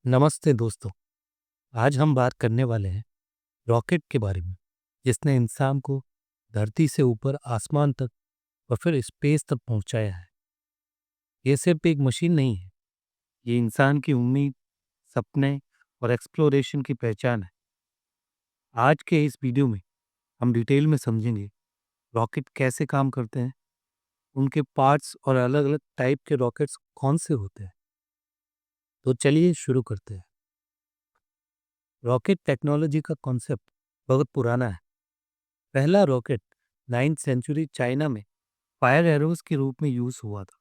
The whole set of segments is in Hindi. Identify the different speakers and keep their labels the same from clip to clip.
Speaker 1: नमस्ते दोस्तों। आज हम बात करने वाले हैं रॉकेट के बारे में, जिसने इंसान को धरती से ऊपर आसमान तक और फिर स्पेस तक पहुंचाया है। ये सिर्फ एक मशीन नहीं है, ये इंसान की उम्मीद, सपने और एक्सप्लोरेशन की पहचान है। आज के इस वीडियो में हम डिटेल में समझेंगे रॉकेट कैसे काम करते हैं, उनके पार्ट्स और अलग अलग टाइप के रॉकेट्स कौन से होते हैं। तो चलिए शुरू करते हैं। रॉकेट टेक्नोलॉजी का कॉन्सेप्ट बहुत पुराना है। पहला रॉकेट 9th सेंचुरी चाइना में फायर एरोज के रूप में यूज हुआ था।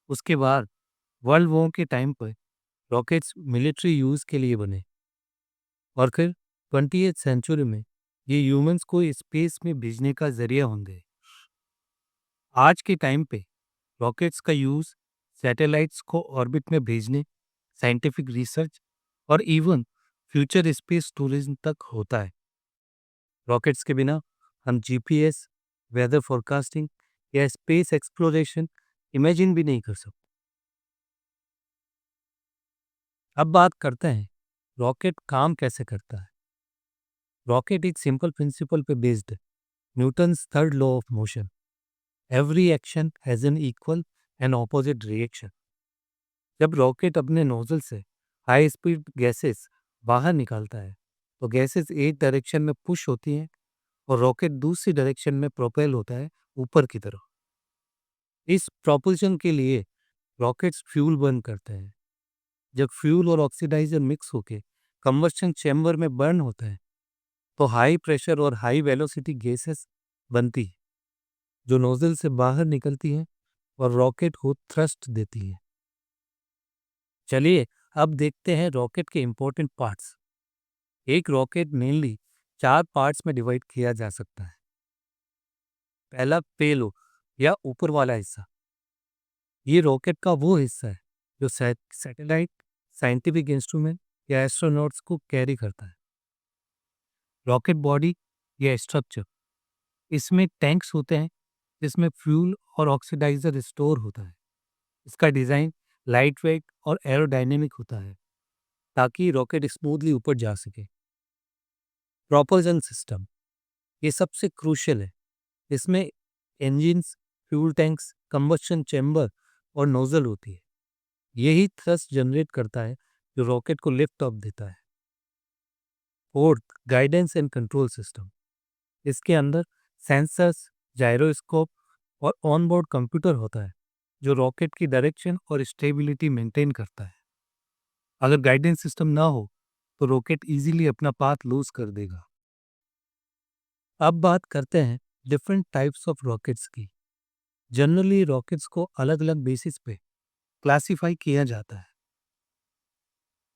Speaker 1: उसके बाद वर्ल्ड वॉर के टाइम पर रॉकेट्स मिलिट्री यूज के लिए बने और फिर 20th सेंचुरी में ये ह्यूमंस को स्पेस में भेजने का जरिया होंगे। आज के टाइम पे रॉकेट्स का यूज सैटेलाइट्स को ऑर्बिट में भेजने, साइंटिफिक रिसर्च और इवन फ्यूचर स्पेस टूरिज्म तक होता है। रॉकेट्स के बिना हम जीपीएस, वेदर फोरकास्टिंग या स्पेस एक्सप्लोरेशन इमेजिन भी नहीं कर सकते। अब बात करते हैं रॉकेट काम कैसे करता है। रॉकेट एक सिंपल प्रिंसिपल पे बेस्ड है, Newton's third law of motion. Every action has an equal and opposite reaction. जब रॉकेट अपने नोजल से हाई स्पीड गैसेस बाहर निकालता है तो गैसेस एक डायरेक्शन में पुश होती हैं और रॉकेट दूसरी डायरेक्शन में प्रोपेल होता है ऊपर की तरफ। इस प्रोपल्शन के लिए रॉकेट्स फ्यूल बर्न करते हैं। जब फ्यूल और ऑक्सीडाइजर मिक्स होकर कंबस्शन चैम्बर में बर्न होता है तो हाई प्रेशर और हाई वेलोसिटी गैसेस बनती है जो नोजल से बाहर निकलती हैं और रॉकेट को थ्रस्ट देती है। चलिए अब देखते हैं रॉकेट के इंपॉर्टेंट पार्ट्स। एक रॉकेट मेनली 4 पार्ट्स में डिवाइड किया जा सकता है। पहला पेलोड या ऊपर वाला हिस्सा। ये रॉकेट का वो हिस्सा है जो सैटेलाइट, साइंटिफिक इंस्ट्रूमेंट या एस्ट्रोनॉट्स को कैरी करता है। रॉकेट बॉडी या स्ट्रक्चर, इसमें टैंक्स होते हैं जिसमें फ्यूल और ऑक्सीडाइजर स्टोर होता है। इसका डिज़ाइन लाइट वेट और एरोडायनेमिक होता है ताकि रॉकेट स्मूथली ऊपर जा सके। प्रोपल्शन सिस्टम, ये सबसे क्रूशियल है। इसमें engines, fuel tanks, combustion chamber और नोजल होती है। यही थ्रस्ट जनरेट करता है जो रॉकेट को लिफ्ट ऑफ देता है। Fourth, guidance and control system. इसके अंदर सेंसर्स, जायरोस्कोप और ऑनबोर्ड कंप्यूटर होता है जो रॉकेट की डायरेक्शन और स्टेबिलिटी मेंटेन करता है। अगर गाइडेंस सिस्टम ना हो तो रॉकेट इजीली अपना पाथ लूज कर देगा। अब बात करते हैं डिफरेंट टाइप्स ऑफ रॉकेट्स की। जनरली रॉकेट्स को अलग अलग बेसिस पे क्लासिफाई किया जाता है।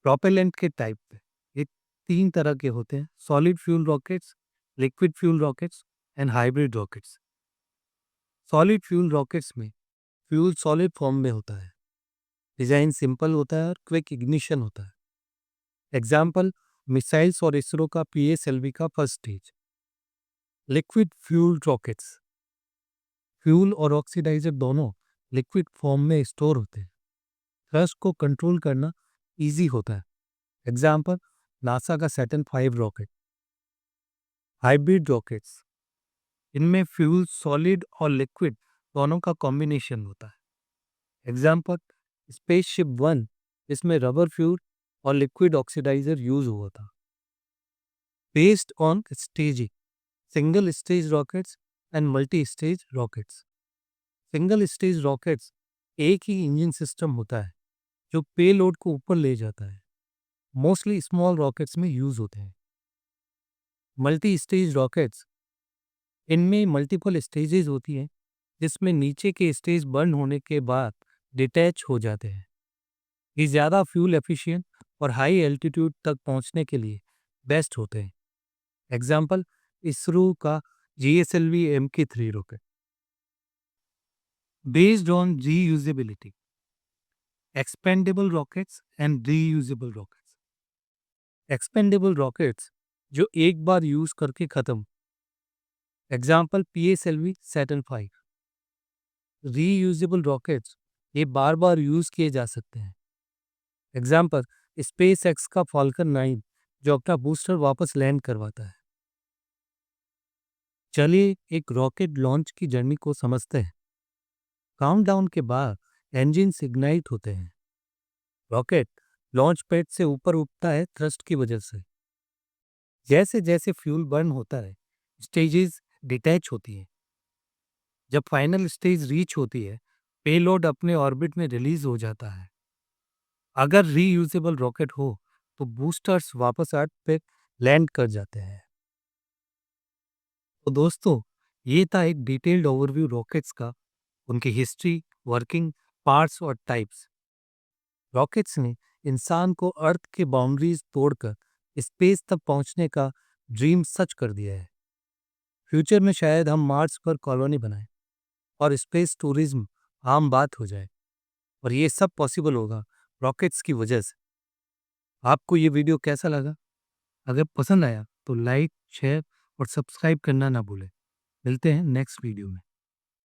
Speaker 1: प्रोपेलेंट के टाइप पे ये 3 तरह के होते हैं: solid fuel rockets, liquid fuel rockets and hybrid rockets. Solid fuel rockets में फ्यूल सॉलिड फॉर्म में होता है, डिजाइन सिंपल होता है और क्विक इग्निशन होता है। एग्जाम्पल मिसाइल्स और इसरो का पीएसएलवी का first stage. Liquid fuel rockets, fuel और ऑक्सीडाइजर दोनों लिक्विड फॉर्म में स्टोर होते हैं। थ्रस्ट को कंट्रोल करना इजी होता है। एग्जाम्पल नासा का सैटर्न 5 रॉकेट। हाइब्रिड रॉकेट्स, इनमें फ्यूल सॉलिड और लिक्विड दोनों का कॉम्बिनेशन होता है। एग्जाम्पल स्पेसशिप 1, इसमें रबर फ्यूल और लिक्विड ऑक्सीडाइजर यूज हुआ था। Based on staging, single stage rockets and multi stage rockets. Single stage rockets एक ही इंजन सिस्टम होता है जो पेलोड को ऊपर ले जाता है। मोस्टली स्मॉल रॉकेट्स में यूज होते हैं। मल्टी स्टेज रॉकेट्स, इनमें मल्टीपल स्टेजेस होती हैं जिसमें नीचे के स्टेज बर्न होने के बाद डिटैच हो जाते हैं। ये ज़्यादा फ्यूल एफिशिएंट और हाई एल्टीट्यूड तक पहुंचने के लिए बेस्ट होते हैं। एग्जाम्पल इसरो का GSLV MK3 rocket. Based on reusability, expendable rockets and reusable rockets. Expendable rockets जो एक बार यूज करके खत्म। Example PSLV Saturn 5। Reusable rockets ये बार बार यूज किए जा सकते हैं। एग्जाम्पल स्पेस एक्स का फॉल्कन 9 जो अपना बूस्टर वापस लैंड करवाता है। चलिए एक रॉकेट लॉन्च की जर्नी को समझते हैं। काउंटडाउन के बाद इंजन इग्नाइट होते हैं। रॉकेट लॉन्च पैड से ऊपर उठता है थ्रस्ट की वजह से। जैसे जैसे फ्यूल बर्न होता है, स्टेजेस डिटैच होती हैं। जब फाइनल स्टेज रीच होती है, पेलोड अपने ऑर्बिट में रिलीज हो जाता है। अगर रीयूजेबल रॉकेट हो तो बूस्टर्स वापस अर्थ पे लैंड कर जाते हैं। तो दोस्तों, ये था एक डिटेल्ड ओवरव्यू रॉकेट्स का, उनकी हिस्ट्री, वर्किंग, पार्ट्स और टाइप्स। रॉकेट्स ने इंसान को अर्थ की बाउंड्रीज तोड़कर स्पेस तक पहुंचने का ड्रीम सच कर दिया है। फ्यूचर में शायद हम मार्स पर कॉलोनी बनाएं और स्पेस टूरिज्म आम बात हो जाए, और ये सब पॉसिबल होगा रॉकेट्स की वजह से। आपको ये वीडियो कैसा लगा? अगर पसंद आया तो लाइक, शेयर और सब्सक्राइब करना ना भूलें। मिलते हैं नेक्स्ट वीडियो में।